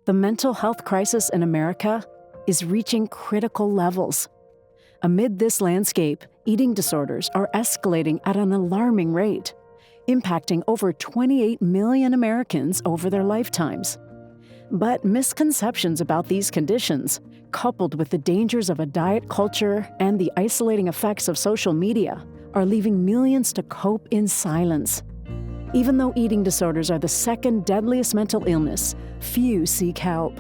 The mental health crisis in America is reaching critical levels. Amid this landscape, eating disorders are escalating at an alarming rate, impacting over 28 million Americans over their lifetimes. But misconceptions about these conditions, coupled with the dangers of a diet culture and the isolating effects of social media, are leaving millions to cope in silence. Even though eating disorders are the second deadliest mental illness, few seek help.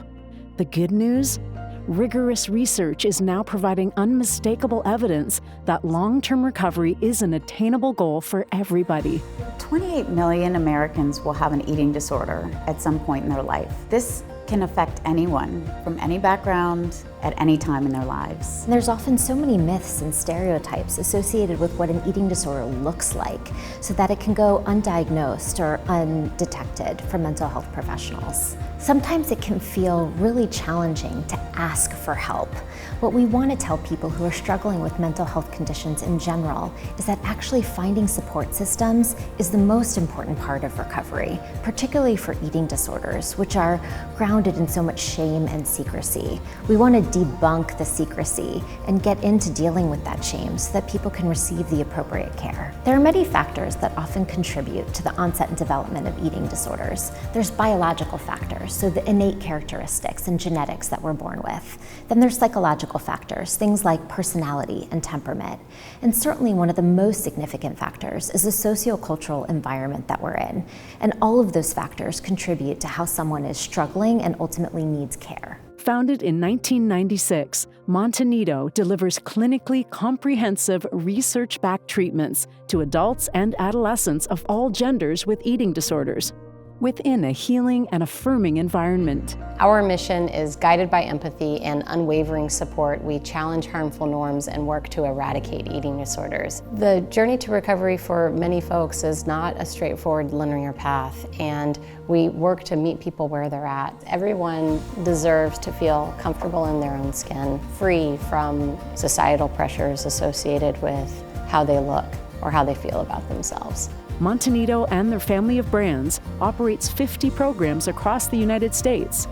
The good news? Rigorous research is now providing unmistakable evidence that long-term recovery is an attainable goal for everybody. 28 million Americans will have an eating disorder at some point in their life. This can affect anyone from any background at any time in their lives. There's often so many myths and stereotypes associated with what an eating disorder looks like, so that it can go undiagnosed or undetected for mental health professionals. Sometimes it can feel really challenging to ask for help. What we want to tell people who are struggling with mental health conditions in general is that actually finding support systems is the most important part of recovery, particularly for eating disorders, which are grounded in so much shame and secrecy. We want to debunk the secrecy and get into dealing with that shame so that people can receive the appropriate care. There are many factors that often contribute to the onset and development of eating disorders. There's biological factors, so the innate characteristics and genetics that we're born with. Then there's psychological factors, things like personality and temperament. And certainly one of the most significant factors is the sociocultural environment that we're in. And all of those factors contribute to how someone is struggling and ultimately needs care. Founded in 1996, Monte Nido delivers clinically comprehensive, research-backed treatments to adults and adolescents of all genders with eating disorders, within a healing and affirming environment. Our mission is guided by empathy and unwavering support. We challenge harmful norms and work to eradicate eating disorders. The journey to recovery for many folks is not a straightforward linear path, and we work to meet people where they're at. Everyone deserves to feel comfortable in their own skin, free from societal pressures associated with how they look or how they feel about themselves. Monte Nido and their family of brands operates 50 programs across the United States,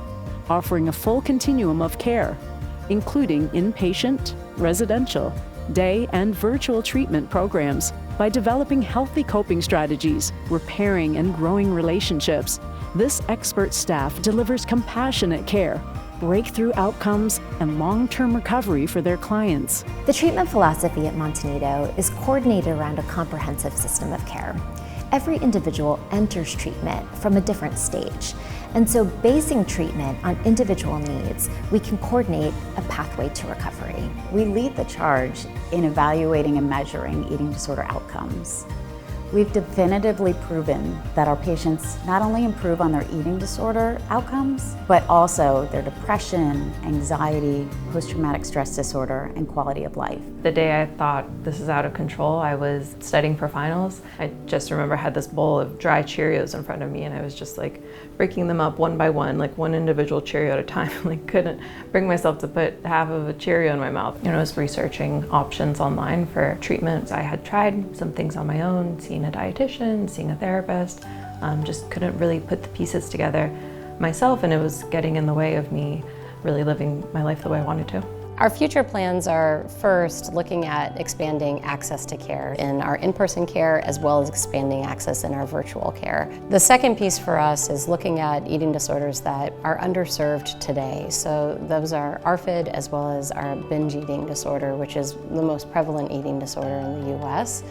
offering a full continuum of care, including inpatient, residential, day and virtual treatment programs. By developing healthy coping strategies, repairing and growing relationships, this expert staff delivers compassionate care, breakthrough outcomes, and long-term recovery for their clients. The treatment philosophy at Monte Nido is coordinated around a comprehensive system of care. Every individual enters treatment from a different stage, and so basing treatment on individual needs, we can coordinate a pathway to recovery. We lead the charge in evaluating and measuring eating disorder outcomes. We've definitively proven that our patients not only improve on their eating disorder outcomes, but also their depression, anxiety, post-traumatic stress disorder, and quality of life. The day I thought this is out of control, I was studying for finals. I just remember I had this bowl of dry Cheerios in front of me, and I was just like breaking them up one by one, like one individual Cheerio at a time. Like couldn't bring myself to put half of a Cheerio in my mouth. I was researching options online for treatments. I had tried some things on my own, seeing a dietitian, seeing a therapist, just couldn't really put the pieces together myself, and it was getting in the way of me really living my life the way I wanted to. Our future plans are first looking at expanding access to care in our in-person care, as well as expanding access in our virtual care. The second piece for us is looking at eating disorders that are underserved today. So those are ARFID as well as our binge eating disorder, which is the most prevalent eating disorder in the US.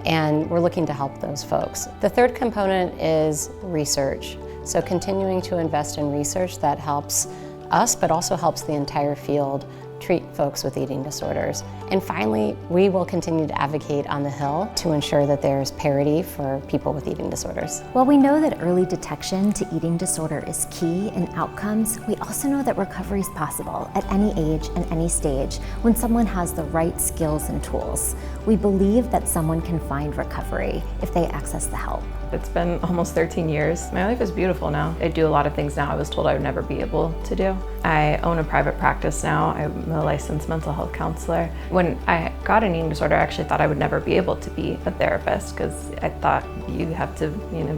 And we're looking to help those folks. The third component is research. So continuing to invest in research that helps us, but also helps the entire field treat folks with eating disorders. And finally, we will continue to advocate on the Hill to ensure that there's parity for people with eating disorders. While we know that early detection to eating disorder is key in outcomes, we also know that recovery is possible at any age and any stage when someone has the right skills and tools. We believe that someone can find recovery if they access the help. It's been almost 13 years. My life is beautiful now. I do a lot of things now I was told I would never be able to do. I own a private practice now. I'm a licensed mental health counselor. When I got an eating disorder, I actually thought I would never be able to be a therapist because I thought you have to,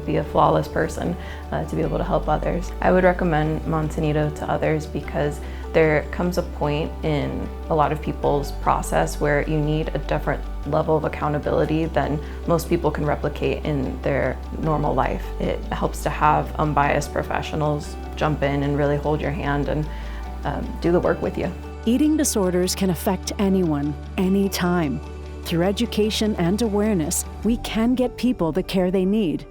be a flawless person to be able to help others. I would recommend Monte Nido to others because there comes a point in a lot of people's process where you need a different level of accountability than most people can replicate in their normal life. It helps to have unbiased professionals jump in and really hold your hand and do the work with you. Eating disorders can affect anyone, anytime. Through education and awareness, we can get people the care they need.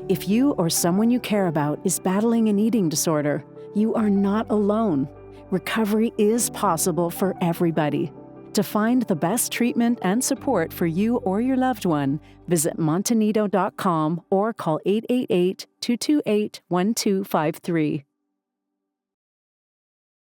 If you or someone you care about is battling an eating disorder, you are not alone. Recovery is possible for everybody. To find the best treatment and support for you or your loved one, visit montenido.com or call 888-228-1253.